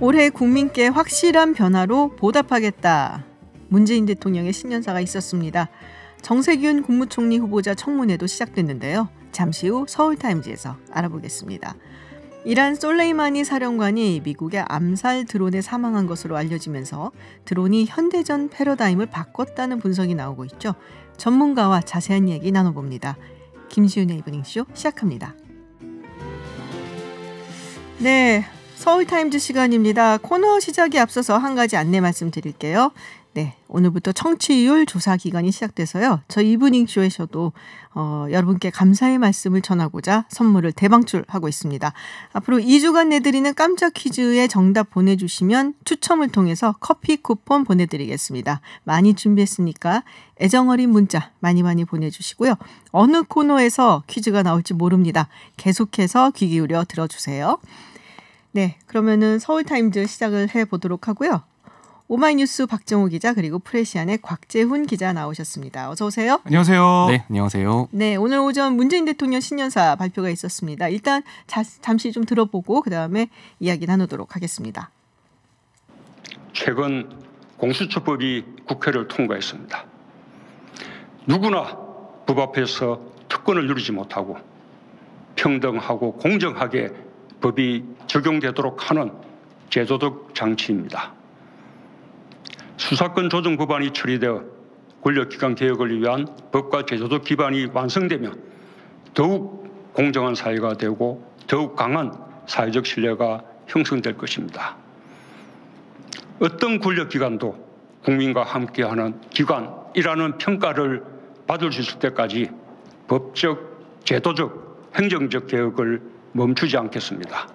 올해 국민께 확실한 변화로 보답하겠다. 문재인 대통령의 신년사가 있었습니다. 정세균 국무총리 후보자 청문회도 시작됐는데요. 잠시 후 서울타임즈에서 알아보겠습니다. 이란 솔레이마니 사령관이 미국의 암살 드론에 사망한 것으로 알려지면서 드론이 현대전 패러다임을 바꿨다는 분석이 나오고 있죠. 전문가와 자세한 이야기 나눠봅니다. 김시윤의 이브닝쇼 시작합니다. 네, 서울타임즈 시간입니다. 코너 시작에 앞서서 한 가지 안내 말씀드릴게요. 네, 오늘부터 청취율 조사 기간이 시작돼서요. 저희 이브닝쇼에서도 여러분께 감사의 말씀을 전하고자 선물을 대방출하고 있습니다. 앞으로 2주간 내드리는 깜짝 퀴즈에 정답 보내주시면 추첨을 통해서 커피 쿠폰 보내드리겠습니다. 많이 준비했으니까 애정어린 문자 많이 보내주시고요. 어느 코너에서 퀴즈가 나올지 모릅니다. 계속해서 귀 기울여 들어주세요. 네, 그러면은 서울타임즈 시작을 해보도록 하고요. 오마이뉴스 박정호 기자 그리고 프레시안의 곽재훈 기자 나오셨습니다. 어서 오세요. 안녕하세요. 네, 안녕하세요. 네, 오늘 오전 문재인 대통령 신년사 발표가 있었습니다. 일단 잠시 좀 들어보고 그다음에 이야기 나누도록 하겠습니다. 최근 공수처법이 국회를 통과했습니다. 누구나 법 앞에서 특권을 누리지 못하고 평등하고 공정하게 법이 적용되도록 하는 제도적 장치입니다. 수사권 조정 법안이 처리되어 권력기관 개혁을 위한 법과 제도적 기반이 완성되면 더욱 공정한 사회가 되고 더욱 강한 사회적 신뢰가 형성될 것입니다. 어떤 권력기관도 국민과 함께하는 기관이라는 평가를 받을 수 있을 때까지 법적, 제도적, 행정적 개혁을 멈추지 않겠습니다.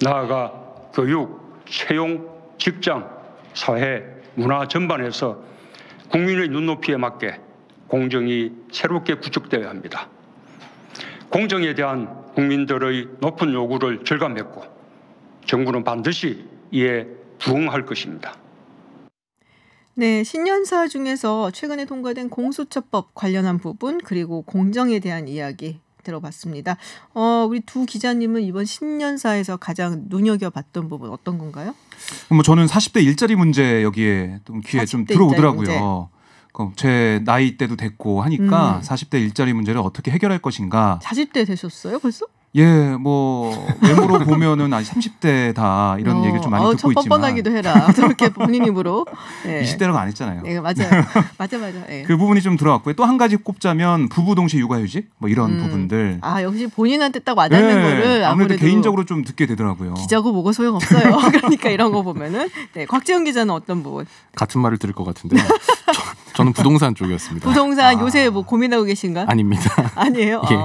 나아가 교육, 채용, 직장, 사회, 문화 전반에서 국민의 눈높이에 맞게 공정이 새롭게 구축되어야 합니다. 공정에 대한 국민들의 높은 요구를 절감했고 정부는 반드시 이에 부응할 것입니다. 네, 신년사 중에서 최근에 통과된 공수처법 관련한 부분 그리고 공정에 대한 이야기 들어봤습니다. 우리 두 기자님은 이번 신년사에서 가장 눈여겨봤던 부분 어떤 건가요? 뭐 저는 40대 일자리 문제 여기에 좀 귀에 좀 들어오더라고요. 제 나이 때도 됐고 하니까 40대 일자리 문제를 어떻게 해결할 것인가. 40대 되셨어요 벌써? 예, 뭐 외모로 보면은 아직 30대다 이런 얘기를 좀 많이 듣고 있지만 뻔뻔하기도 해라. 저렇게 본인 입으로. 네. 20대라고 안 했잖아요. 네, 맞아요. 맞아. 네. 그 부분이 좀 들어왔고요. 또 한 가지 꼽자면 부부 동시 육아휴직 뭐 이런 부분들. 아, 역시 본인한테 딱 와닿는 네, 거를 아무래도 개인적으로 좀 듣게 되더라고요. 기자고 뭐고 소용없어요. 그러니까 이런 거 보면은. 네, 곽재훈 기자는 어떤 부분? 같은 말을 들을 것 같은데 저는 부동산 쪽이었습니다. 부동산 요새 뭐 고민하고 계신가? 아닙니다. 아니에요? 예.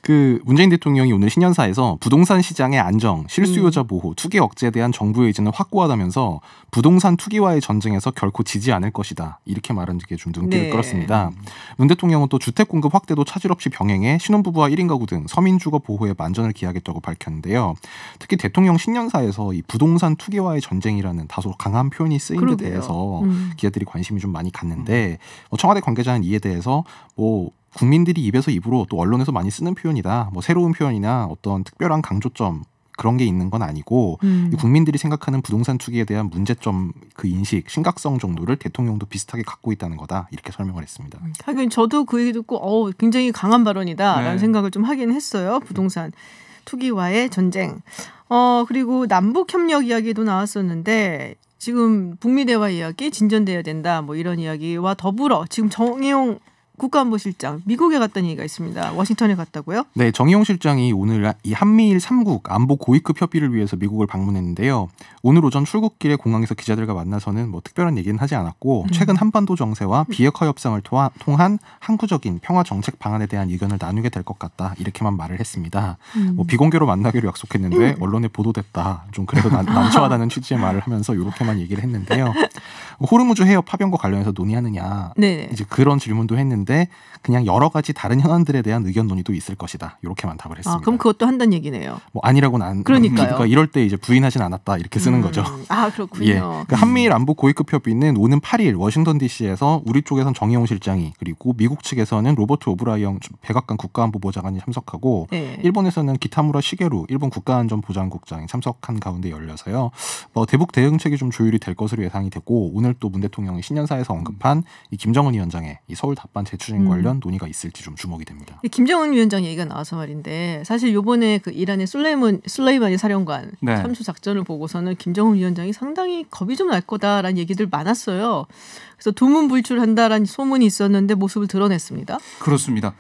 그 문재인 대통령이 오늘 신년사에서 부동산 시장의 안정, 실수요자 보호, 투기 억제에 대한 정부의 의지는 확고하다면서 부동산 투기와의 전쟁에서 결코 지지 않을 것이다. 이렇게 말한 게 좀 눈길을 끌었습니다. 문 대통령은 또 주택 공급 확대도 차질 없이 병행해 신혼부부와 1인 가구 등 서민 주거 보호에 만전을 기하겠다고 밝혔는데요. 특히 대통령 신년사에서 이 부동산 투기와의 전쟁이라는 다소 강한 표현이 쓰인 데 대해서 기자들이 관심이 좀 많이 갔는데 청와대 관계자는 이에 대해서 뭐 국민들이 입에서 입으로 또 언론에서 많이 쓰는 표현이다. 뭐 새로운 표현이나 어떤 특별한 강조점 그런 게 있는 건 아니고 국민들이 생각하는 부동산 투기에 대한 문제점 그 인식, 심각성 정도를 대통령도 비슷하게 갖고 있다는 거다. 이렇게 설명을 했습니다. 하긴 저도 그 얘기 듣고 굉장히 강한 발언이다라는 네. 생각을 좀 하긴 했어요. 부동산 투기와의 전쟁. 그리고 남북 협력 이야기도 나왔었는데 지금 북미 대화 이야기 진전돼야 된다. 뭐 이런 이야기와 더불어 지금 정의용 국가안보실장 미국에 갔다는 얘기가 있습니다. 워싱턴에 갔다고요? 네, 정의용 실장이 오늘 이 한미일 3국 안보 고위급 협의를 위해서 미국을 방문했는데요. 오늘 오전 출국길에 공항에서 기자들과 만나서는 뭐 특별한 얘기는 하지 않았고 최근 한반도 정세와 비핵화 협상을 통한 항구적인 평화 정책 방안에 대한 의견을 나누게 될 것 같다. 이렇게만 말을 했습니다. 뭐 비공개로 만나기로 약속했는데 언론에 보도됐다. 좀 그래도 난처하다는 취지의 말을 하면서 이렇게만 얘기를 했는데요. 호르무즈 해협 파병과 관련해서 논의하느냐 네네. 이제 그런 질문도 했는데 그냥 여러 가지 다른 현안들에 대한 의견 논의도 있을 것이다. 이렇게만 답을 했습니다. 그럼 그것도 한다는 얘기네요. 뭐 아니라고는 안. 그러니까요. 그러니까 이럴 때 이제 부인하진 않았다 이렇게 쓰는 거죠. 그렇군요. 예. 그러니까 한미일 안보 고위급 협의는 오는 8일 워싱턴 DC에서 우리 쪽에선 정의용 실장이 그리고 미국 측에서는 로버트 오브라이언 백악관 국가안보보좌관이 참석하고 네. 일본에서는 기타무라 시게루 일본 국가안전보장국장이 참석한 가운데 열려서요. 대북 대응책이 좀 조율이 될 것으로 예상이 되고 오늘 또 문 대통령이 신년사에서 언급한 이 김정은 위원장의 이 서울 답반 재추진 관련 논의가 있을지 좀 주목이 됩니다. 김정은 위원장 얘기가 나와서 말인데 사실 요번에 그 이란의 술레이마니 사령관 네. 참수 작전을 보고서는 김정은 위원장이 상당히 겁이 좀 날 거다라는 얘기들 많았어요. 그래서 두문불출한다라는 소문이 있었는데 모습을 드러냈습니다. 그렇습니다.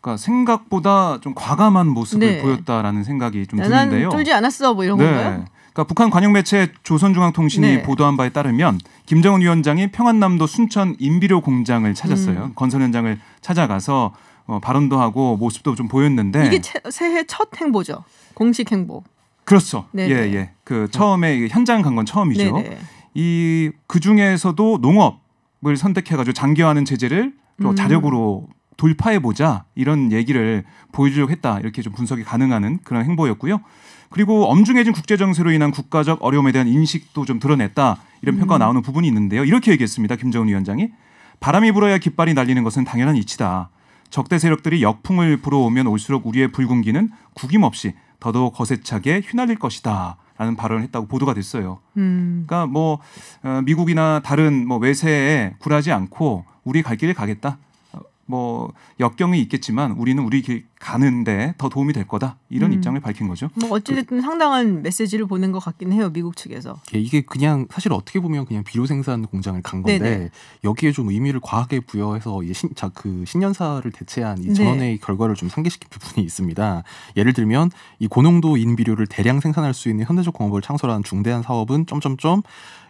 그러니까 생각보다 좀 과감한 모습을 네. 보였다라는 생각이 좀 난 드는데요. 쫄지 않았어 뭐 이런 네. 건가요? 그러니까 북한 관영 매체 조선중앙통신이 네. 보도한 바에 따르면 김정은 위원장이 평안남도 순천 인비료 공장을 찾았어요. 건설 현장을 찾아가서 발언도 하고 모습도 좀 보였는데 이게 새해 첫 행보죠. 공식 행보. 그렇죠. 네네. 예. 그 처음에 현장 간 건 처음이죠. 네네. 그 중에서도 농업을 선택해가지고 장기화하는 제재를 또 자력으로 돌파해보자 이런 얘기를 보여주려고 했다 이렇게 좀 분석이 가능한 그런 행보였고요. 그리고 엄중해진 국제 정세로 인한 국가적 어려움에 대한 인식도 좀 드러냈다 이런 평가가 나오는 부분이 있는데요. 이렇게 얘기했습니다. 김정은 위원장이 바람이 불어야 깃발이 날리는 것은 당연한 이치다. 적대 세력들이 역풍을 불어오면 올수록 우리의 붉은기는 구김없이 더더욱 거세차게 휘날릴 것이다. 라는 발언을 했다고 보도가 됐어요. 그러니까 미국이나 다른 외세에 굴하지 않고 우리 갈 길을 가겠다. 역경이 있겠지만 우리는 우리 길 가는데 더 도움이 될 거다. 이런 입장을 밝힌 거죠. 어찌됐든 상당한 메시지를 보낸 것 같긴 해요. 미국 측에서. 이게 그냥 사실 어떻게 보면 그냥 비료 생산 공장을 간 건데 네네. 여기에 좀 의미를 과하게 부여해서 그 신년사를 대체한 이 전원의 결과를 좀 상기시킨 부분이 있습니다. 예를 들면 이 고농도 인비료를 대량 생산할 수 있는 현대적 공업을 창설하는 중대한 사업은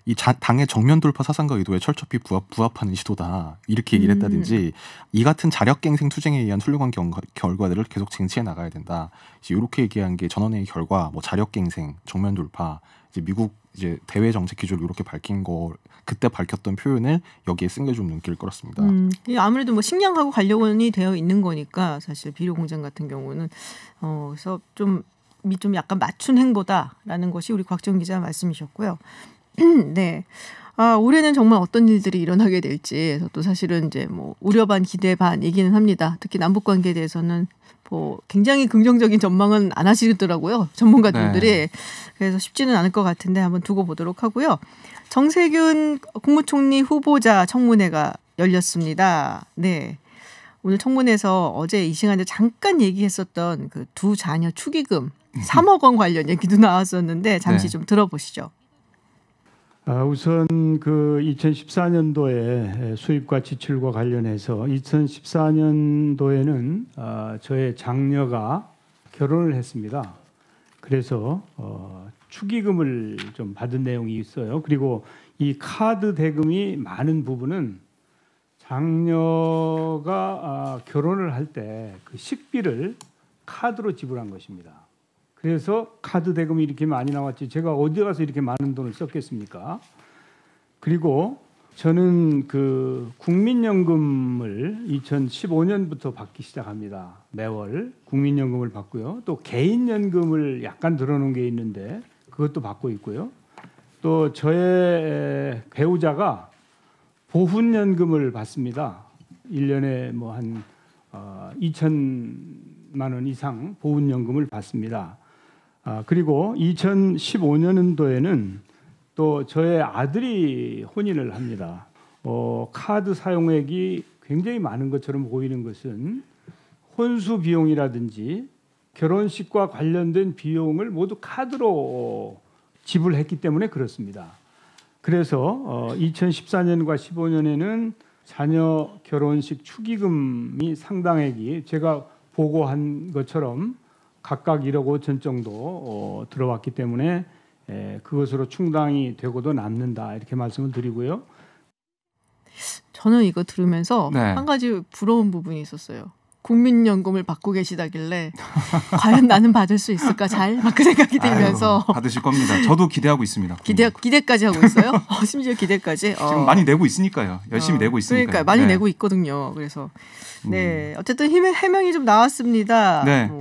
이 당의 정면 돌파 사상과 의도에 철저히 부합하는 시도다. 이렇게 얘기를 했다든지 이 같은 자력갱생 투쟁에 의한 훌륭한 결과들을 계속 쟁취해 나가야 된다. 이렇게 얘기한 게 전원의 결과, 자력갱생, 정면 돌파, 이제 미국 이제 대외 정책 기조를 이렇게 밝힌 거 그때 밝혔던 표현을 여기에 쓴 게 좀 눈길을 끌었습니다. 아무래도 식량하고 관련이 되어 있는 거니까 사실 비료 공장 같은 경우는 그래서 좀 약간 맞춘 행보다라는 것이 우리 곽정 기자 말씀이셨고요. 네. 올해는 정말 어떤 일들이 일어나게 될지 또 사실은 이제 우려 반 기대 반 얘기는 합니다. 특히 남북 관계에 대해서는 굉장히 긍정적인 전망은 안 하시더라고요. 전문가들이. 네. 그래서 쉽지는 않을 것 같은데 한번 두고 보도록 하고요. 정세균 국무총리 후보자 청문회가 열렸습니다. 네. 오늘 청문회에서 어제 이 시간에 잠깐 얘기했었던 그 두 자녀 축의금 3억 원 관련 얘기도 나왔었는데 잠시 좀 들어보시죠. 우선 그 2014년도에 수입과 지출과 관련해서 2014년도에는 저의 장녀가 결혼을 했습니다. 그래서 축의금을 좀 받은 내용이 있어요. 그리고 이 카드 대금이 많은 부분은 장녀가 결혼을 할 때 그 식비를 카드로 지불한 것입니다. 그래서 카드 대금이 이렇게 많이 나왔지 제가 어디 가서 이렇게 많은 돈을 썼겠습니까? 그리고 저는 그 국민연금을 2015년부터 받기 시작합니다. 매월 국민연금을 받고요. 또 개인연금을 약간 들어놓은 게 있는데 그것도 받고 있고요. 또 저의 배우자가 보훈연금을 받습니다. 1년에 한 2천만 원 이상 보훈연금을 받습니다. 그리고 2015년도에는 또 저의 아들이 혼인을 합니다. 카드 사용액이 굉장히 많은 것처럼 보이는 것은 혼수 비용이라든지 결혼식과 관련된 비용을 모두 카드로 지불했기 때문에 그렇습니다. 그래서 2014년과 15년에는 자녀 결혼식 축의금이 상당액이 제가 보고한 것처럼 각각 1억 5천 정도 들어왔기 때문에 그것으로 충당이 되고도 남는다 이렇게 말씀을 드리고요. 저는 이거 들으면서 한 가지 부러운 부분이 있었어요. 국민연금을 받고 계시다길래 과연 나는 받을 수 있을까 잘 막 그 생각이 들면서 아유, 받으실 겁니다. 저도 기대하고 있습니다. 기대까지 하고 있어요. 심지어 기대까지. 지금 많이 내고 있으니까요. 열심히 내고 있으니까. 그러니까 많이 내고 있거든요. 그래서 네 어쨌든 해명이 좀 나왔습니다. 네.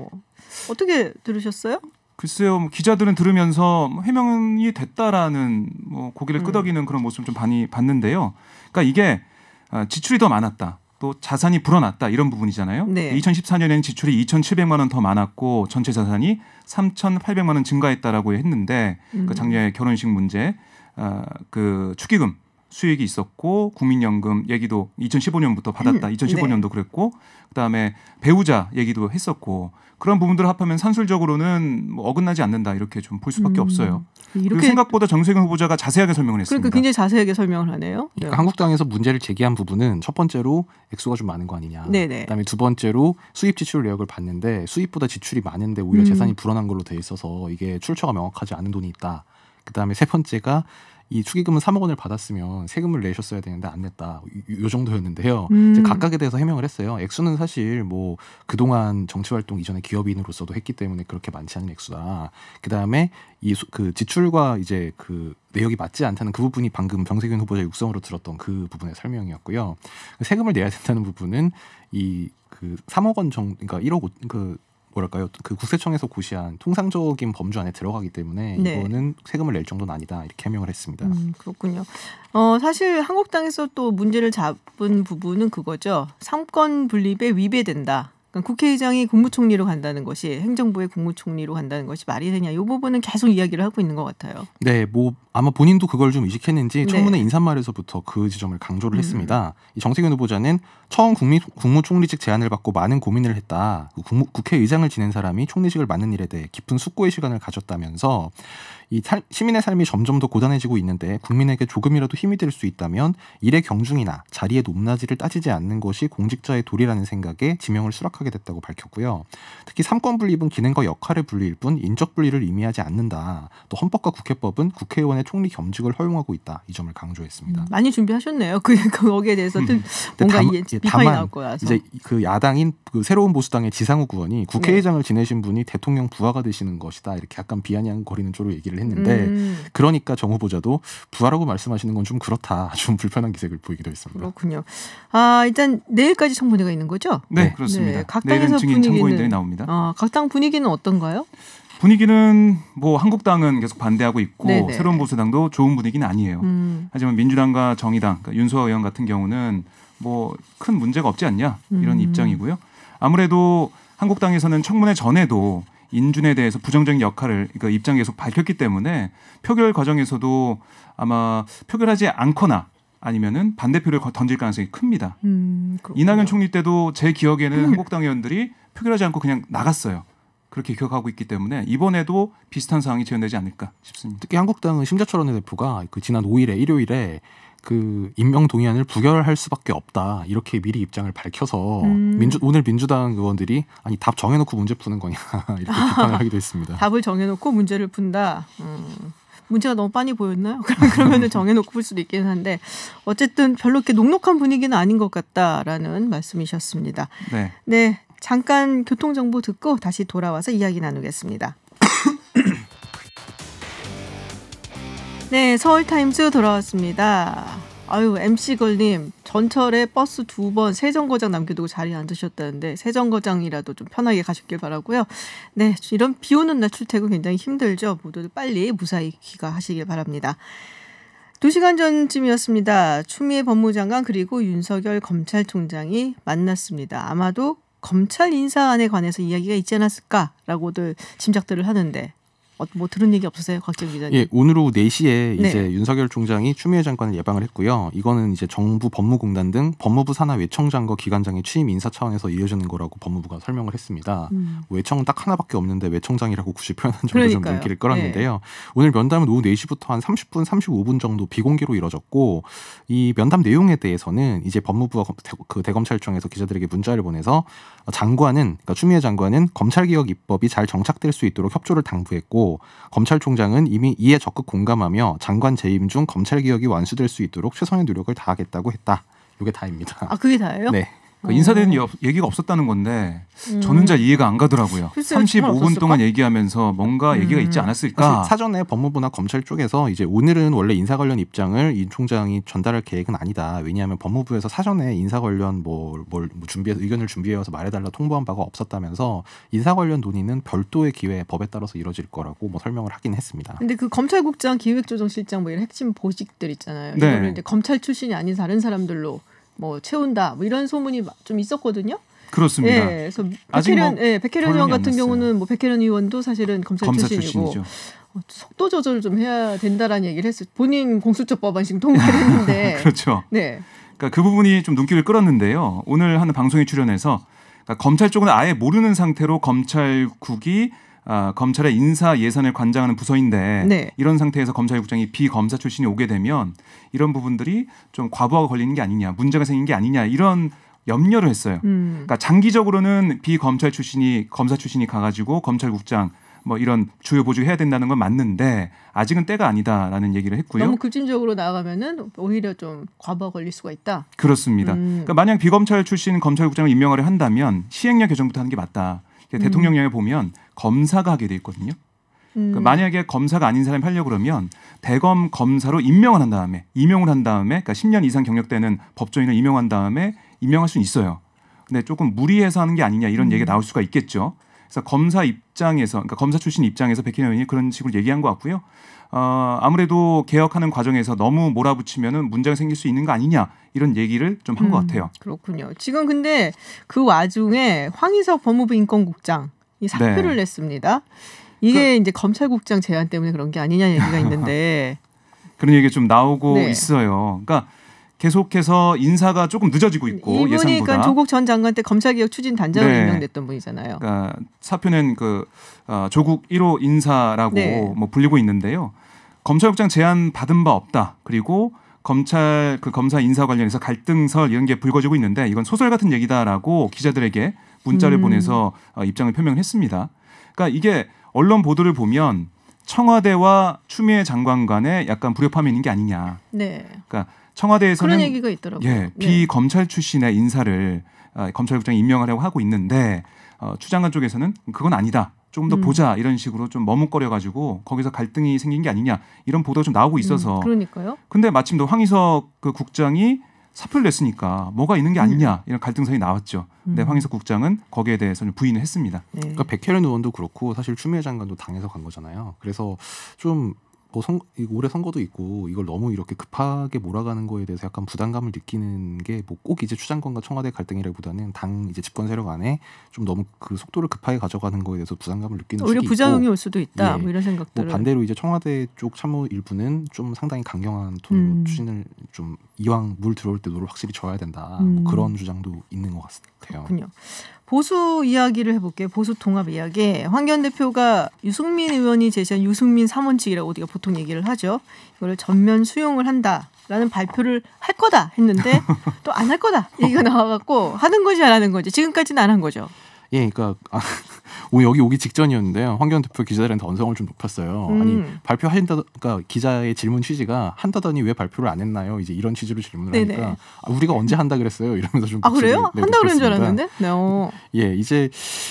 어떻게 들으셨어요? 글쎄요, 기자들은 들으면서 해명이 됐다라는 고개를 끄덕이는 그런 모습을 좀 많이 봤는데요. 그러니까 이게 지출이 더 많았다. 또 자산이 불어났다 이런 부분이잖아요. 네. 2014년에는 지출이 2,700만 원 더 많았고 전체 자산이 3,800만 원 증가했다라고 했는데 그 작년에 결혼식 문제, 그 축의금 수익이 있었고 국민연금 얘기도 2015년부터 받았다. 2015년도 그랬고 그다음에 배우자 얘기도 했었고 그런 부분들을 합하면 산술적으로는 어긋나지 않는다 이렇게 좀 볼 수밖에 없어요. 그리고 생각보다 정세균 후보자가 자세하게 설명을 했습니다. 그러니까 굉장히 자세하게 설명을 하네요. 그러니까 한국당에서 문제를 제기한 부분은 첫 번째로 액수가 좀 많은 거 아니냐. 네네. 그다음에 두 번째로 수입 지출 내역을 봤는데 수입보다 지출이 많은데 오히려 재산이 불어난 걸로 돼 있어서 이게 출처가 명확하지 않은 돈이 있다. 그다음에 세 번째가 이 축의금은 3억 원을 받았으면 세금을 내셨어야 되는데 안 냈다. 요 정도였는데요. 이제 각각에 대해서 해명을 했어요. 액수는 사실 뭐 그동안 정치활동 이전에 기업인으로서도 했기 때문에 그렇게 많지 않은 액수다. 그다음에 그 지출과 이제 그 내역이 맞지 않다는 그 부분이 방금 정세균 후보자의 육성으로 들었던 그 부분의 설명이었고요. 세금을 내야 된다는 부분은 이 그 3억 원 그러니까 1억 그 국세청에서 고시한 통상적인 범주 안에 들어가기 때문에 네. 이거는 세금을 낼 정도는 아니다 이렇게 해명을 했습니다. 그렇군요. 사실 한국당에서 또 문제를 잡은 부분은 그거죠. 상권 분립에 위배된다. 그러니까 국회의장이 국무총리로 간다는 것이 행정부의 국무총리로 간다는 것이 말이 되냐. 이 부분은 계속 이야기를 하고 있는 것 같아요. 네, 뭐 아마 본인도 그걸 좀 의식했는지 청문회 인사말에서부터 그 지점을 강조를 했습니다. 이 정세균 후보자는 처음 국무총리직 제안을 받고 많은 고민을 했다. 국회의장을 지낸 사람이 총리직을 맡는 일에 대해 깊은 숙고의 시간을 가졌다면서 이 시민의 삶이 점점 더 고단해지고 있는데 국민에게 조금이라도 힘이 될 수 있다면 일의 경중이나 자리의 높낮이를 따지지 않는 것이 공직자의 도리라는 생각에 지명을 수락하게 됐다고 밝혔고요. 특히 삼권 분립은 기능과 역할의 분리일 뿐 인적 분리를 의미하지 않는다. 또 헌법과 국회법은 국회의원의 총리 겸직을 허용하고 있다. 이 점을 강조했습니다. 많이 준비하셨네요. 거기에 대해서 뭔가 비판이 나올 거라서. 이제 그 야당인 그 새로운 보수당의 지상욱 의원이 국회의장을 지내신 분이 대통령 부하가 되시는 것이다. 이렇게 약간 비아냥거리는 쪽으로 얘기를 했는데 그러니까 정 후보자도 부하라고 말씀하시는 건 좀 그렇다. 좀 불편한 기색을 보이기도 했습니다. 그렇군요. 일단 내일까지 청문회가 있는 거죠? 네, 그렇습니다. 네, 각 내일은 당에서 증인 참고인들이 나옵니다. 각 당 분위기는 어떤가요? 분위기는 뭐 한국당은 계속 반대하고 있고 네네. 새로운 보수당도 좋은 분위기는 아니에요. 하지만 민주당과 정의당, 그러니까 윤소아 의원 같은 경우는 뭐 큰 문제가 없지 않냐 이런 입장이고요. 아무래도 한국당에서는 청문회 전에도 인준에 대해서 부정적인 역할을 그러니까 입장 계속 밝혔기 때문에 표결 과정에서도 아마 표결하지 않거나 아니면은 반대표를 던질 가능성이 큽니다. 이낙연 총리 때도 제 기억에는 한국당 의원들이 표결하지 않고 그냥 나갔어요. 그렇게 기억하고 있기 때문에 이번에도 비슷한 상황이 재현되지 않을까 싶습니다. 특히 한국당은 심재철 원내대표가 그 지난 5일에 일요일에 그 임명 동의안을 부결할 수밖에 없다 이렇게 미리 입장을 밝혀서 오늘 민주당 의원들이 아니 답 정해놓고 문제 푸는 거냐 이렇게 비판을 하기도 했습니다. 답을 정해놓고 문제를 푼다. 문제가 너무 빤히 보였나요? 그러면은 정해놓고 풀 수도 있긴 한데 어쨌든 별로 이렇게 녹록한 분위기는 아닌 것 같다라는 말씀이셨습니다. 네, 잠깐 교통정보 듣고 다시 돌아와서 이야기 나누겠습니다. 네, 서울타임즈 돌아왔습니다. MC걸님 전철에 버스 2번 세정거장 남겨두고 자리에 앉으셨다는데 세정거장이라도 좀 편하게 가셨길 바라고요. 네, 이런 비 오는 날 출퇴근 굉장히 힘들죠. 모두 빨리 무사히 귀가하시길 바랍니다. 2시간 전쯤이었습니다. 추미애 법무장관 그리고 윤석열 검찰총장이 만났습니다. 아마도 검찰 인사안에 관해서 이야기가 있지 않았을까라고들 짐작들을 하는데 뭐 들은 얘기 없으세요, 곽재훈 기자님? 예, 오늘 오후 4시에 이제 윤석열 총장이 추미애 장관을 예방을 했고요. 이거는 이제 정부 법무공단 등 법무부 산하 외청장과 기관장의 취임 인사 차원에서 이어지는 거라고 법무부가 설명을 했습니다. 외청은 딱 하나밖에 없는데 외청장이라고 굳이 표현한 점도 좀 눈길을 끌었는데요. 오늘 면담은 오후 4시부터 한 30분, 35분 정도 비공개로 이뤄졌고 이 면담 내용에 대해서는 이제 법무부가 그 대검찰청에서 기자들에게 문자를 보내서 그러니까 추미애 장관은 검찰개혁 입법이 잘 정착될 수 있도록 협조를 당부했고 검찰총장은 이미 이에 적극 공감하며 장관 재임 중 검찰개혁이 완수될 수 있도록 최선의 노력을 다하겠다고 했다. 이게 다입니다. 그게 다예요? 네. 그러니까 인사되는 얘기가 없었다는 건데 저는 잘 이해가 안 가더라고요. 글쎄요, 35분 동안 얘기하면서 뭔가 얘기가 있지 않았을까? 사실 사전에 법무부나 검찰 쪽에서 이제 오늘은 원래 인사 관련 입장을 이 총장이 전달할 계획은 아니다. 왜냐하면 법무부에서 사전에 인사 관련 뭘 준비해서 의견을 준비해서 말해달라 통보한 바가 없었다면서 인사 관련 논의는 별도의 기회 법에 따라서 이뤄질 거라고 뭐 설명을 하긴 했습니다. 근데 그 검찰국장, 기획조정실장 뭐 이런 핵심 보직들 있잖아요. 네. 이거를 이제 검찰 출신이 아닌 다른 사람들로 뭐 채운다. 뭐 이런 소문이 좀 있었거든요. 그렇습니다. 예, 그래서 아직 백혜련 의원 결론이 안 같은 났어요. 경우는 뭐 백혜련 의원도 사실은 검사 출신이고 출신이죠. 속도 조절 좀 해야 된다라는 얘기를 했어요. 본인 공수처법안 지금 통과를 했는데. 그렇죠. 네. 그러니까 그 부분이 좀 눈길을 끌었는데요. 오늘 하는 방송에 출연해서 그러니까 검찰 쪽은 아예 모르는 상태로 검찰국이 검찰의 인사 예산을 관장하는 부서인데 네. 이런 상태에서 검찰국장이 비검사 출신이 오게 되면 이런 부분들이 좀 과부하가 걸리는 게 아니냐, 문제가 생긴 게 아니냐 이런 염려를 했어요. 그러니까 장기적으로는 비검찰 출신이 검사 출신이 가가지고 검찰국장 뭐 이런 주요 보직을 해야 된다는 건 맞는데 아직은 때가 아니다라는 얘기를 했고요. 너무 급진적으로 나가면은 오히려 좀 과부하 걸릴 수가 있다. 그렇습니다. 그러니까 만약 비검찰 출신 검찰국장을 임명을 한다면 시행령 개정부터 하는 게 맞다. 대통령령에 보면 검사가 하게 돼 있거든요. 그러니까 만약에 검사가 아닌 사람이 하려고 그러면 대검 검사로 임명을 한 다음에 그러니까 10년 이상 경력되는 법조인을 임명한 다음에 임명할 수는 있어요. 근데 조금 무리해서 하는 게 아니냐 이런 얘기가 나올 수가 있겠죠. 그래서 검사 입장에서, 그러니까 검사 출신 입장에서 백혜련 의원이 그런 식으로 얘기한 것 같고요. 아무래도 개혁하는 과정에서 너무 몰아붙이면은 문제가 생길 수 있는 거 아니냐 이런 얘기를 좀 한 것 같아요. 그렇군요. 지금 근데 그 와중에 황희석 법무부 인권국장 이 사표를 네. 냈습니다. 이게 이제 검찰국장 제안 때문에 그런 게 아니냐 얘기가 있는데 그런 얘기가 좀 나오고 네. 있어요. 그러니까 계속해서 인사가 조금 늦어지고 있고 이분이 예상보다. 그러니까 조국 전 장관 때 검찰개혁 추진 단장으로 네. 임명됐던 분이잖아요. 그러니까 사표는 조국 1호 인사라고 네. 뭐 불리고 있는데요. 검찰국장 제안 받은 바 없다. 그리고 검찰 검사 인사 관련해서 갈등설 이런 게 불거지고 있는데 이건 소설 같은 얘기다라고 기자들에게 문자를 보내서 입장을 표명을 했습니다. 그러니까 이게 언론 보도를 보면 청와대와 추미애 장관 간에 약간 불협화음이 있는 게 아니냐. 네. 그러니까 청와대에서는 그런 얘기가 있더라고요. 예, 네. 비검찰 출신의 인사를 검찰국장에 임명하려고 하고 있는데 추 장관 쪽에서는 그건 아니다. 조금 더 보자 이런 식으로 좀 머뭇거려가지고 거기서 갈등이 생긴 게 아니냐 이런 보도가 좀 나오고 있어서 그러니까요. 근데 마침 또 황희석 그 국장이 사표를 냈으니까 뭐가 있는 게 아니냐 이런 갈등선이 나왔죠. 근데 황희석 국장은 거기에 대해서는 부인을 했습니다. 네. 그러니까 백혜련 의원도 그렇고 사실 추미애 장관도 당에서 간 거잖아요. 그래서 좀 뭐 올해 선거도 있고 이걸 너무 이렇게 급하게 몰아가는 거에 대해서 약간 부담감을 느끼는 게 뭐 꼭 이제 추 장관과 청와대 갈등이라기보다는 당 이제 집권 세력 안에 좀 너무 그 속도를 급하게 가져가는 거에 대해서 부담감을 느끼는 오히려 측이 부작용이 있고 올 수도 있다. 예. 뭐 이런 생각들을. 뭐 반대로 이제 청와대 쪽 참모 일부는 좀 상당히 강경한 톤으로 추진을 좀 이왕 물 들어올 때 노를 확실히 져야 된다. 뭐 그런 주장도 있는 것 같아요. 그렇군요. 보수 이야기를 해볼게요. 보수 통합 이야기. 황교안 대표가 유승민 의원이 제시한 유승민 3원칙이라고 우리가 보통 얘기를 하죠. 이걸 전면 수용을 한다라는 발표를 할 거다 했는데 또 안 할 거다 얘기가 나와갖고 하는 건지 안 하는 건지 지금까지는 안 한 거죠. 예, 그러니까 오늘 여기 오기 직전이었는데요. 황교안 대표 기자들한테 언성을 좀 높였어요. 아니 발표하신다, 그러니까 기자의 질문 취지가 한다더니 왜 발표를 안 했나요? 이제 이런 취지로 질문을 네네. 하니까 우리가 언제 한다 그랬어요? 이러면서 좀 그래요? 네, 한다 그런 줄 높였습니다. 알았는데. 네. 예, 이제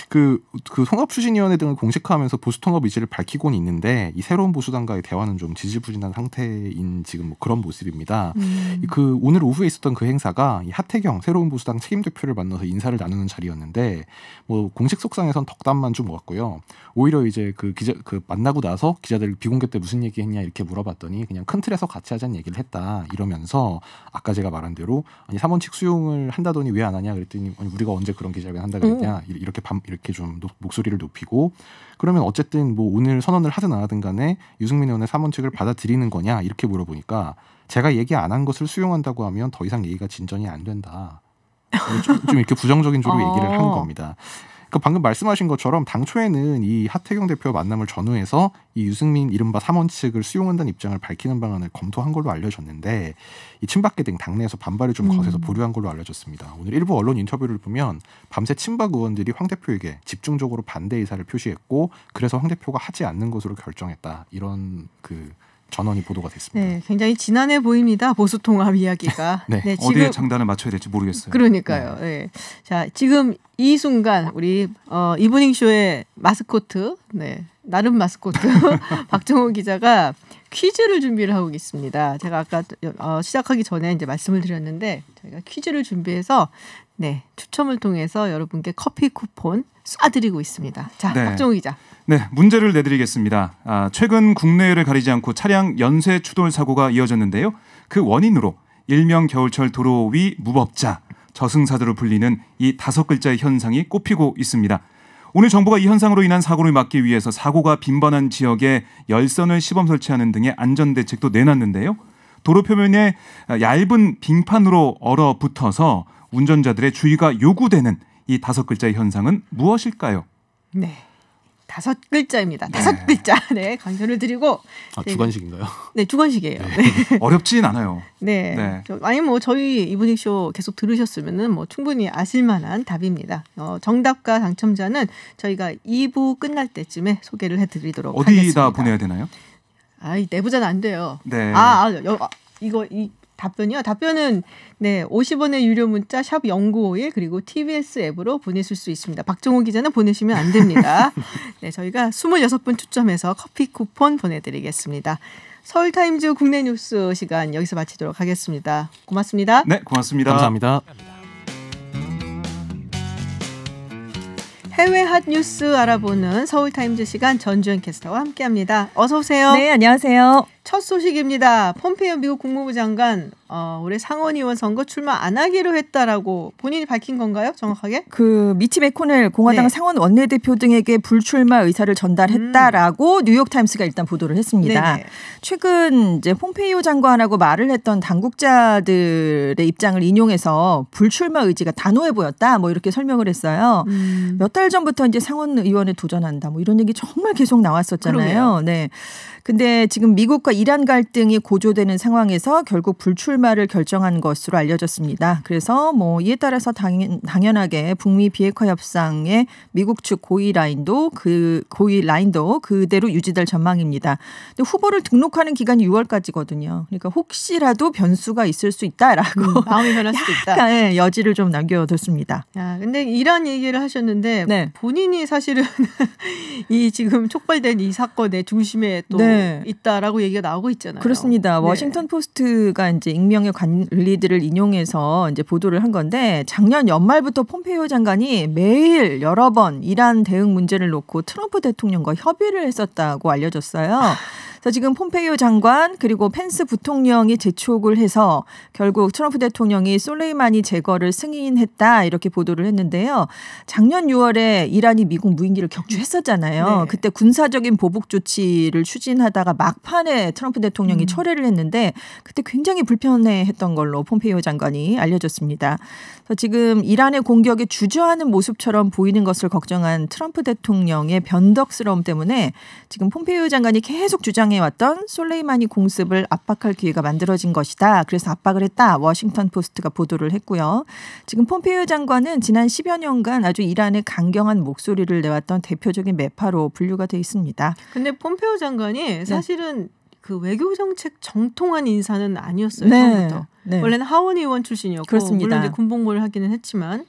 그 통합추진위원회 등을 공식화하면서 보수통합 의지를 밝히고는 있는데 이 새로운 보수당과의 대화는 좀 지지부진한 상태인 지금 뭐 그런 모습입니다. 그 오늘 오후에 있었던 그 행사가 이 하태경 새로운 보수당 책임 대표를 만나서 인사를 나누는 자리였는데 뭐 공식 속상에선 덕담만 좀 모았고요. 오히려 이제 그 만나고 나서 기자들 비공개 때 무슨 얘기했냐 이렇게 물어봤더니 그냥 큰 틀에서 같이 하자는 얘기를 했다 이러면서 아까 제가 말한 대로 아니 3원칙 수용을 한다더니 왜 안 하냐 그랬더니 아니 우리가 언제 그런 기자회견 한다 그랬냐 이렇게 좀 목소리를 높이고 그러면 어쨌든 뭐 오늘 선언을 하든 안 하든 간에 유승민 의원의 3원칙을 받아들이는 거냐 이렇게 물어보니까 제가 얘기 안 한 것을 수용한다고 하면 더 이상 얘기가 진전이 안 된다. 좀 이렇게 부정적인 조로 얘기를 한 겁니다. 그러니까 방금 말씀하신 것처럼 당초에는 이 하태경 대표 만남을 전후해서 이 유승민 이른바 3원칙을 수용한다는 입장을 밝히는 방안을 검토한 걸로 알려졌는데 이 친박계 등 당내에서 반발이 좀 거세서 보류한 걸로 알려졌습니다. 오늘 일부 언론 인터뷰를 보면 밤새 친박 의원들이 황 대표에게 집중적으로 반대 의사를 표시했고 그래서 황 대표가 하지 않는 것으로 결정했다. 이런 그 전원이 보도가 됐습니다. 네, 굉장히 지난해 보입니다. 보수 통합 이야기가. 네. 네, 어디에 장단을 맞춰야 될지 모르겠어요. 그러니까요. 네. 자, 지금 이 순간 우리 이브닝 쇼의 마스코트, 네, 나름 마스코트 박정호 기자가 퀴즈를 준비를 하고 있습니다. 제가 아까 시작하기 전에 이제 말씀을 드렸는데 저희가 퀴즈를 준비해서 네, 추첨을 통해서 여러분께 커피 쿠폰 쏴드리고 있습니다. 자, 네. 박정호 기자. 네, 문제를 내드리겠습니다. 최근 국내를 가리지 않고 차량 연쇄 추돌 사고가 이어졌는데요. 그 원인으로 일명 겨울철 도로 위 무법자, 저승사자로 불리는 이 5글자의 현상이 꼽히고 있습니다. 오늘 정부가 이 현상으로 인한 사고를 막기 위해서 사고가 빈번한 지역에 열선을 시범 설치하는 등의 안전대책도 내놨는데요. 도로 표면에 얇은 빙판으로 얼어붙어서 운전자들의 주의가 요구되는 이 5글자의 현상은 무엇일까요? 네. 5글자입니다. 5글자. 네, 강조를 드리고. 네. 주관식인가요? 네, 주관식이에요. 네. 네. 어렵진 않아요. 네. 네. 아니 뭐 저희 이브닝 쇼 계속 들으셨으면은 뭐 충분히 아실 만한 답입니다. 정답과 당첨자는 저희가 2부 끝날 때쯤에 소개를 해드리도록 하겠습니다. 어디다 보내야 되나요? 이 내부자는 안 돼요. 네. 이 답변이요. 답변은 네 50원의 유료 문자 샵 0951 그리고 TBS 앱으로 보내실 수 있습니다. 박정호 기자는 보내시면 안 됩니다. 네, 저희가 26분 추첨해서 커피 쿠폰 보내드리겠습니다. 서울타임즈 국내 뉴스 시간 여기서 마치도록 하겠습니다. 고맙습니다. 네, 고맙습니다. 감사합니다. 해외 핫 뉴스 알아보는 서울타임즈 시간 전주현 캐스터와 함께합니다. 어서 오세요. 네, 안녕하세요. 첫 소식입니다. 폼페이오 미국 국무부 장관 올해 상원의원 선거 출마 안 하기로 했다라고 본인이 밝힌 건가요? 정확하게? 그 미치 매코넬 공화당 네. 상원 원내대표 등에게 불출마 의사를 전달했다라고 뉴욕타임스가 일단 보도를 했습니다. 네네. 최근 이제 폼페이오 장관하고 말을 했던 당국자들의 입장을 인용해서 불출마 의지가 단호해 보였다. 뭐 이렇게 설명을 했어요. 몇 달 전부터 이제 상원 의원에 도전한다. 뭐 이런 얘기 정말 계속 나왔었잖아요. 그러게요. 네. 근데 지금 미국과 이란 갈등이 고조되는 상황에서 결국 불출마를 결정한 것으로 알려졌습니다. 그래서 뭐 이에 따라서 당연하게 북미 비핵화 협상의 미국 측 고위 라인도 그대로 유지될 전망입니다. 근데 후보를 등록하는 기간이 6월까지거든요. 그러니까 혹시라도 변수가 있을 수 있다라고 마음이 변할 수도 있다. 약간의 여지를 좀 남겨뒀습니다. 야, 근데 이란 얘기를 하셨는데 네. 본인이 사실은 이 지금 촉발된 이 사건의 중심에 또 네. 있다라고 얘기가 나오고 있잖아요. 그렇습니다. 네. 워싱턴 포스트가 이제 익명의 관리들을 인용해서 이제 보도를 한 건데 작년 연말부터 폼페이오 장관이 매일 여러 번 이란 대응 문제를 놓고 트럼프 대통령과 협의를 했었다고 알려졌어요. 그래서 지금 폼페이오 장관 그리고 펜스 부통령이 재촉을 해서 결국 트럼프 대통령이 솔레이마니 제거를 승인했다 이렇게 보도를 했는데요. 작년 6월에 이란이 미국 무인기를 격추했었잖아요. 네. 그때 군사적인 보복 조치를 추진하다가 막판에 트럼프 대통령이 철회를 했는데 그때 굉장히 불편해했던 걸로 폼페이오 장관이 알려졌습니다. 그래서 지금 이란의 공격에 주저하는 모습처럼 보이는 것을 걱정한 트럼프 대통령의 변덕스러움 때문에 지금 폼페이오 장관이 계속 주장해왔던 솔레이마니 공습을 압박할 기회가 만들어진 것이다. 그래서 압박을 했다. 워싱턴 포스트가 보도를 했고요. 지금 폼페이오 장관은 지난 10여 년간 아주 이란의 강경한 목소리를 내왔던 대표적인 매파로 분류가 돼 있습니다. 근데 폼페이오 장관이 사실은 그 외교 정책 정통한 인사는 아니었어요. 네. 처음부터. 네. 원래는 하원 의원 출신이었고 그렇습니다. 물론 이제 군복무를 하기는 했지만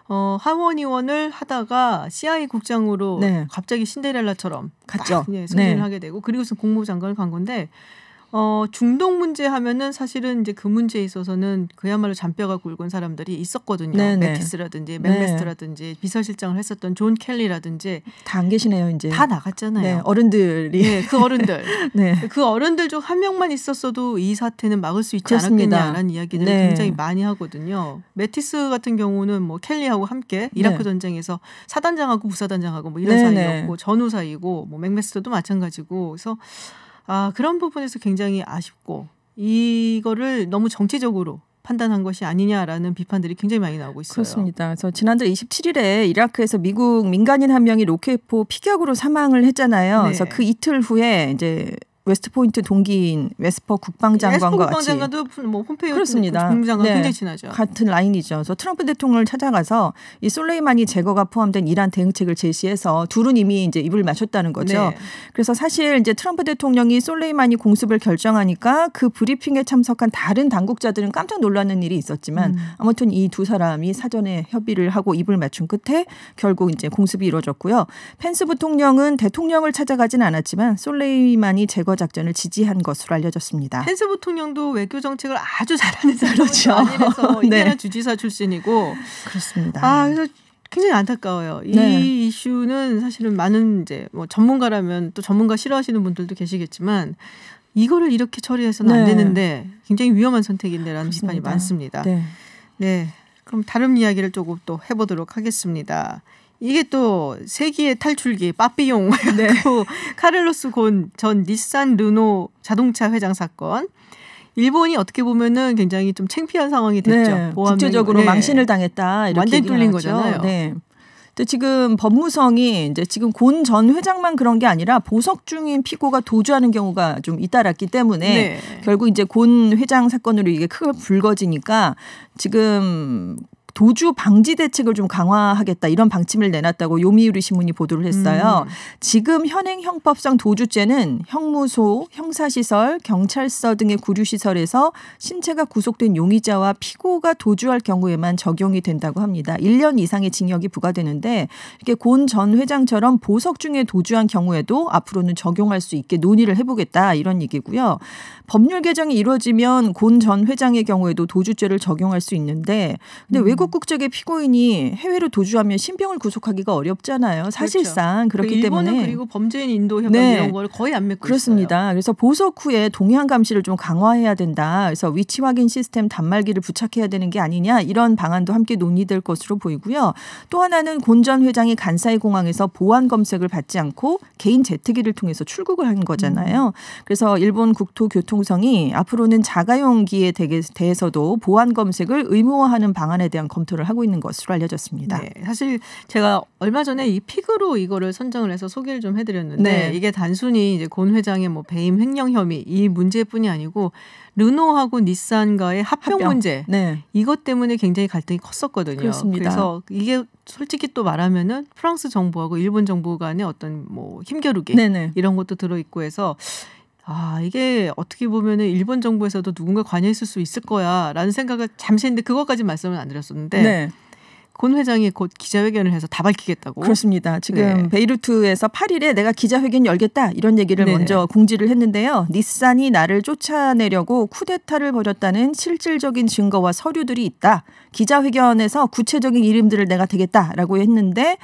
하원 의원을 하다가 CIA 국장으로 네. 갑자기 신데렐라처럼 갔죠. 승진을 네. 하게 되고 그리고서 국무부 장관을 간 건데 중동 문제 하면은 사실은 이제 그 문제에 있어서는 그야말로 잔뼈가 굵은 사람들이 있었거든요. 네네. 매티스라든지 네. 맥메스터라든지 비서실장을 했었던 존 켈리라든지 다 안 계시네요, 이제. 다 나갔잖아요. 네, 어른들이. 네, 그 어른들. 네. 그 어른들 중 한 명만 있었어도 이 사태는 막을 수 있지 그렇습니다. 않았겠냐라는 이야기들을 네. 굉장히 많이 하거든요. 매티스 같은 경우는 뭐 켈리하고 함께 이라크 네. 전쟁에서 사단장하고 부사단장하고 뭐 이런 네, 사이였고 네. 전후 사이고 뭐 맥메스터도 마찬가지고 그래서 그런 부분에서 굉장히 아쉽고 이거를 너무 정치적으로 판단한 것이 아니냐라는 비판들이 굉장히 많이 나오고 있어요. 그렇습니다. 그래서 지난달 27일에 이라크에서 미국 민간인 한 명이 로켓포 피격으로 사망을 했잖아요. 네. 그래서 그 이틀 후에 이제 웨스트포인트 동기인 웨스퍼 국방장관과 웨스퍼 같이 국방장관도 뭐 폼페이오 그렇습니다. 국무장관 네. 굉장히 친하죠. 같은 라인이죠. 그래서 트럼프 대통령을 찾아가서 이 솔레이마니 제거가 포함된 이란 대응책을 제시해서 둘은 이미 이제 입을 맞췄다는 거죠. 네. 그래서 사실 이제 트럼프 대통령이 솔레이마니 공습을 결정하니까 그 브리핑에 참석한 다른 당국자들은 깜짝 놀라는 일이 있었지만 아무튼 이 두 사람이 사전에 협의를 하고 입을 맞춘 끝에 결국 이제 공습이 이루어졌고요. 펜스 부통령은 대통령을 찾아가진 않았지만 솔레이마니 제거 작전을 지지한 것으로 알려졌습니다. 펜스 부통령도 외교 정책을 아주 잘하는 그렇죠. 사람이죠. 아니라서 네. 인디애나 주지사 출신이고. 그렇습니다. 그래서 굉장히 안타까워요. 네. 이 이슈는 사실은 많은 이제 뭐 전문가라면 또 전문가 싫어하시는 분들도 계시겠지만 이거를 이렇게 처리해서는 안 네. 되는데 굉장히 위험한 선택인데라는 그렇습니다. 비판이 많습니다. 네. 네. 그럼 다른 이야기를 조금 또 해보도록 하겠습니다. 이게 또 세기의 탈출기 빠삐용 네. 카를로스 곤 전 닛산 르노 자동차 회장 사건. 일본이 어떻게 보면은 굉장히 좀 창피한 상황이 됐죠. 네. 보안면이. 국제적으로 네. 망신을 당했다. 이렇게 완전히 뚫린 나왔죠. 거잖아요. 네. 근데 지금 법무성이 이제 지금 곤 전 회장만 그런 게 아니라 보석 중인 피고가 도주하는 경우가 좀 잇따랐기 때문에 네. 결국 이제 곤 회장 사건으로 이게 크게 불거지니까 지금 도주 방지 대책을 좀 강화하겠다 이런 방침을 내놨다고 요미우리 신문이 보도를 했어요. 지금 현행 형법상 도주죄는 형무소, 형사시설, 경찰서 등의 구류시설에서 신체가 구속된 용의자와 피고가 도주할 경우에만 적용이 된다고 합니다. 1년 이상의 징역이 부과되는데 이렇게 곤 전 회장처럼 보석 중에 도주한 경우에도 앞으로는 적용할 수 있게 논의를 해보겠다 이런 얘기고요. 법률 개정이 이루어지면 곤 전 회장의 경우에도 도주죄를 적용할 수 있는데 근데 외국 국적의 피고인이 해외로 도주하면 신병을 구속하기가 어렵잖아요. 사실상 그렇죠. 그렇기 때문에 일본은 그리고 범죄인 인도 협약 네. 이런 걸 거의 안 맺고 그렇습니다. 있어요. 그래서 보석 후에 동향 감시를 좀 강화해야 된다. 그래서 위치 확인 시스템 단말기를 부착해야 되는 게 아니냐 이런 방안도 함께 논의될 것으로 보이고요. 또 하나는 곤 전 회장이 간사이 공항에서 보안 검색을 받지 않고 개인 제트기를 통해서 출국을 한 거잖아요. 그래서 일본 국토교통성이 앞으로는 자가용기에 대해서도 보안 검색을 의무화하는 방안에 대한 검토를 하고 있는 것으로 알려졌습니다. 네, 사실 제가 얼마 전에 이 픽으로 이거를 선정을 해서 소개를 좀 해드렸는데 네. 이게 단순히 이제 곤 회장의 뭐 배임 횡령 혐의 이 문제뿐이 아니고 르노하고 닛산과의 합병 문제 네. 이것 때문에 굉장히 갈등이 컸었거든요. 그렇습니다. 그래서 이게 솔직히 또 말하면은 프랑스 정부하고 일본 정부 간의 어떤 뭐 힘겨루기 네네. 이런 것도 들어있고 해서 이게 어떻게 보면은 일본 정부에서도 누군가 관여했을 수 있을 거야라는 생각을 잠시 했는데 그것까지 말씀을 안 드렸었는데 네. 곤 회장이 곧 기자회견을 해서 다 밝히겠다고. 그렇습니다. 지금 네. 베이루트에서 8일에 내가 기자회견 열겠다 이런 얘기를 네네. 먼저 공지를 했는데요. 닛산이 나를 쫓아내려고 쿠데타를 벌였다는 실질적인 증거와 서류들이 있다. 기자회견에서 구체적인 이름들을 내가 대겠다라고 했는데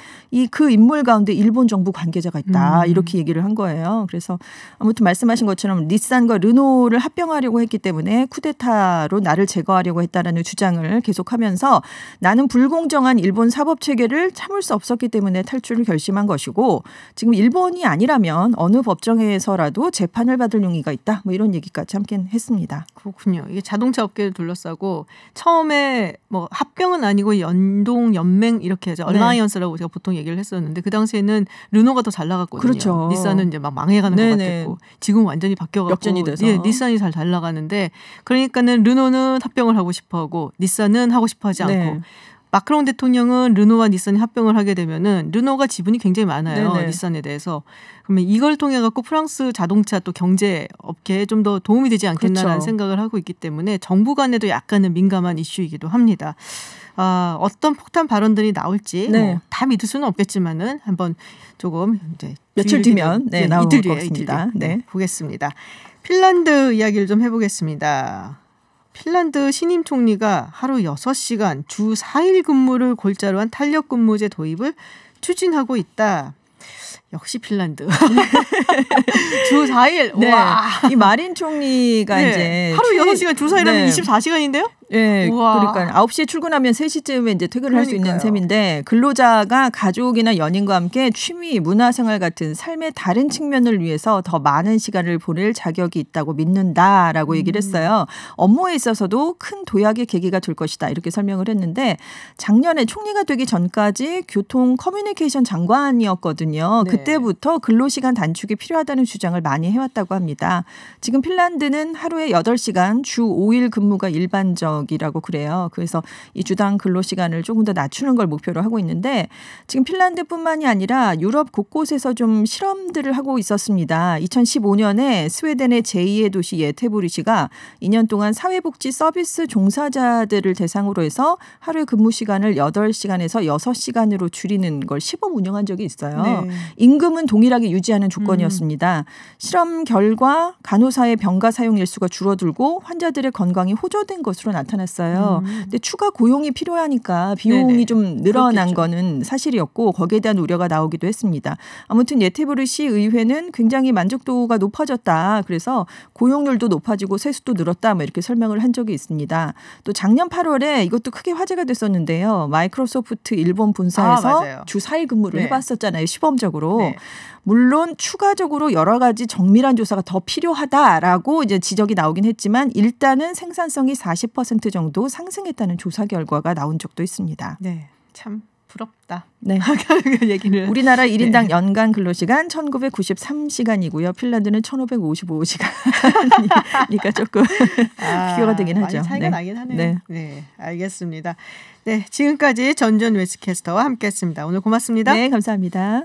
그 인물 가운데 일본 정부 관계자가 있다. 이렇게 얘기를 한 거예요. 그래서 아무튼 말씀하신 것처럼 닛산과 르노를 합병하려고 했기 때문에 쿠데타로 나를 제거하려고 했다라는 주장을 계속하면서 나는 불공정한 일본 사법 체계를 참을 수 없었기 때문에 탈출을 결심한 것이고 지금 일본이 아니라면 어느 법정에서라도 재판을 받을 용의가 있다. 뭐 이런 얘기까지 함께 했습니다. 그렇군요. 이게 자동차 업계를 둘러싸고 처음에 뭐 합병은 아니고 연동 연맹 이렇게 하죠. 네. 얼라이언스라고 제가 보통 얘기를 했었는데 그 당시에는 르노가 더 잘 나갔거든요. 그렇죠. 닛산은 이제 막 망해가는 네네. 것 같았고 지금 완전히 바뀌어가고 역전이 돼서. 예, 닛산이 잘 나가는데 그러니까는 르노는 합병을 하고 싶어하고 닛산은 하고 싶어하지 않고. 네. 마크롱 대통령은 르노와 닛산이 합병을 하게 되면은 르노가 지분이 굉장히 많아요. 네네. 닛산에 대해서. 그러면 이걸 통해 갖고 프랑스 자동차 또 경제 업계에 좀 더 도움이 되지 않겠나라는 그렇죠. 생각을 하고 있기 때문에 정부 간에도 약간은 민감한 이슈이기도 합니다. 어떤 폭탄 발언들이 나올지 네. 뭐 다 믿을 수는 없겠지만은 한번 조금 이제 며칠 뒤면 네, 나올 이틀 것 뒤에 같습니다. 네. 보겠습니다. 핀란드 이야기를 좀 해보겠습니다. 핀란드 신임 총리가 하루 6시간 주 4일 근무를 골자로 한 탄력 근무제 도입을 추진하고 있다. 역시 핀란드. 주 4일. 네. 와. 이 마린 총리가 네. 이제 하루 6시간 주 4일하면 네. 24시간인데요? 예, 우와. 그러니까 9시에 출근하면 3시쯤에 이제 퇴근을 할 수 있는 그러니까요. 셈인데 근로자가 가족이나 연인과 함께 취미, 문화생활 같은 삶의 다른 측면을 위해서 더 많은 시간을 보낼 자격이 있다고 믿는다라고 얘기를 했어요. 업무에 있어서도 큰 도약의 계기가 될 것이다 이렇게 설명을 했는데 작년에 총리가 되기 전까지 교통 커뮤니케이션 장관이었거든요. 네. 그때부터 근로시간 단축이 필요하다는 주장을 많이 해왔다고 합니다. 지금 핀란드는 하루에 8시간 주 5일 근무가 일반적이라고 그래요. 그래서 이 주당 근로시간을 조금 더 낮추는 걸 목표로 하고 있는데 지금 핀란드뿐만이 아니라 유럽 곳곳에서 좀 실험들을 하고 있었습니다. 2015년에 스웨덴의 제2의 도시 예테보리시가 2년 동안 사회복지 서비스 종사자들을 대상으로 해서 하루의 근무 시간을 8시간에서 6시간으로 줄이는 걸 시범 운영한 적이 있어요. 네. 임금은 동일하게 유지하는 조건이었습니다. 실험 결과 간호사의 병가 사용 일수가 줄어들고 환자들의 건강이 호조된 것으로 나타났어요. 근데 추가 고용이 필요하니까 비용이 네네. 좀 늘어난 그렇겠죠. 거는 사실이었고 거기에 대한 우려가 나오기도 했습니다. 아무튼 예테보르시 의회는 굉장히 만족도가 높아졌다. 그래서 고용률도 높아지고 세수도 늘었다. 뭐 이렇게 설명을 한 적이 있습니다. 또 작년 8월에 이것도 크게 화제가 됐었는데요. 마이크로소프트 일본 본사에서 맞아요. 주 4일 근무를 네. 해봤었잖아요. 시범적으로. 네. 물론 추가적으로 여러 가지 정밀한 조사가 더 필요하다라고 이제 지적이 나오긴 했지만 일단은 생산성이 40% 정도 상승했다는 조사 결과가 나온 적도 있습니다. 네. 참 부럽다. 네. 그 얘기를. 우리나라 1인당 네. 연간 근로시간 1993시간이고요. 핀란드는 1555시간이니까 조금 비교가 되긴 많이 하죠. 차이가 네. 나긴 하네요. 네. 네, 알겠습니다. 네, 지금까지 전전 웨스캐스터와 함께했습니다. 오늘 고맙습니다. 네, 감사합니다.